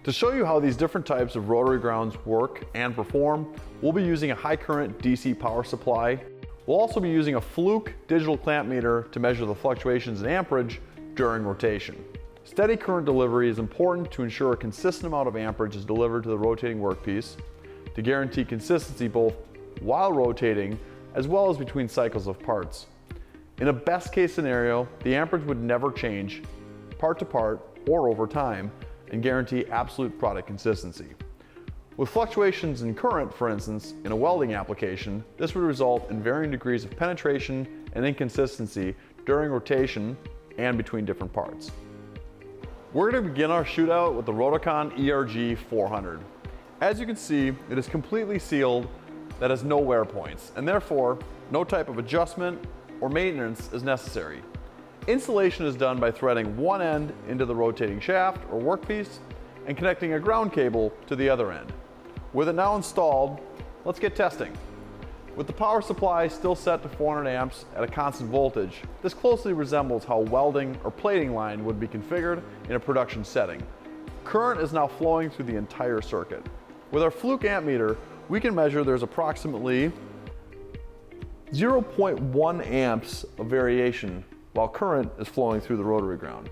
To show you how these different types of rotary grounds work and perform, we'll be using a high current DC power supply. We'll also be using a Fluke digital clamp meter to measure the fluctuations in amperage during rotation. Steady current delivery is important to ensure a consistent amount of amperage is delivered to the rotating workpiece, to guarantee consistency both while rotating as well as between cycles of parts. In a best case scenario, the amperage would never change part to part or over time and guarantee absolute product consistency. With fluctuations in current, for instance, in a welding application, this would result in varying degrees of penetration and inconsistency during rotation and between different parts. We're going to begin our shootout with the ROTOCON ERG-400. As you can see, it is completely sealed, that has no wear points, and therefore no type of adjustment or maintenance is necessary. Installation is done by threading one end into the rotating shaft or workpiece and connecting a ground cable to the other end. With it now installed, let's get testing. With the power supply still set to 400 amps at a constant voltage, this closely resembles how a welding or plating line would be configured in a production setting. Current is now flowing through the entire circuit. With our Fluke amp meter, we can measure there's approximately 0.1 amps of variation while current is flowing through the rotary ground.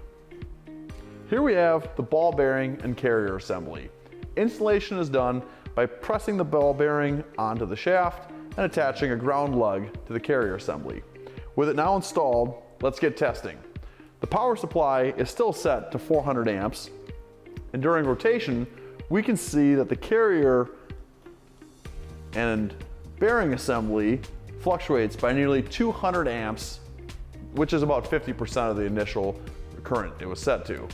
Here we have the ball bearing and carrier assembly. Installation is done by pressing the ball bearing onto the shaft and attaching a ground lug to the carrier assembly. With it now installed, let's get testing. The power supply is still set to 400 amps, and during rotation, we can see that the carrier and bearing assembly fluctuates by nearly 200 amps, which is about 50% of the initial current it was set to.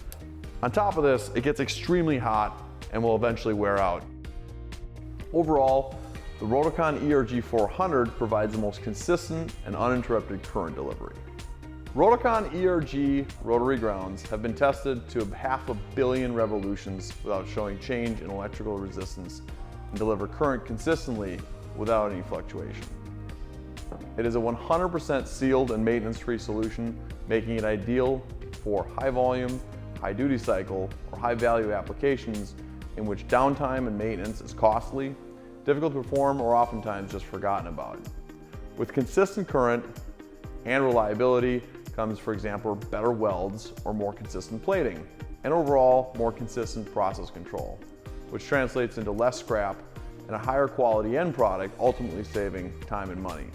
On top of this, it gets extremely hot and will eventually wear out. Overall, the ROTOCON ERG-400 provides the most consistent and uninterrupted current delivery. ROTOCON ERG rotary grounds have been tested to 500 million revolutions without showing change in electrical resistance and deliver current consistently without any fluctuation. It is a 100% sealed and maintenance-free solution, making it ideal for high volume, high duty cycle, or high value applications in which downtime and maintenance is costly, difficult to perform, or oftentimes just forgotten about. With consistent current and reliability comes, for example, better welds or more consistent plating, and overall more consistent process control, which translates into less scrap and a higher quality end product, ultimately saving time and money.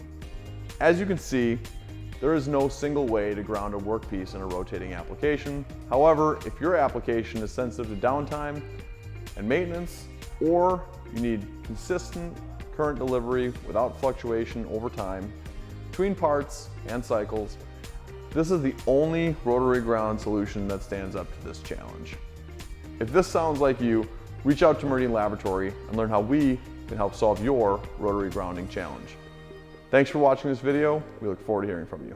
As you can see, there is no single way to ground a workpiece in a rotating application. However, if your application is sensitive to downtime and maintenance, or you need consistent current delivery without fluctuation over time between parts and cycles, this is the only rotary ground solution that stands up to this challenge. If this sounds like you, reach out to Meridian Laboratory and learn how we can help solve your rotary grounding challenge. Thanks for watching this video. We look forward to hearing from you.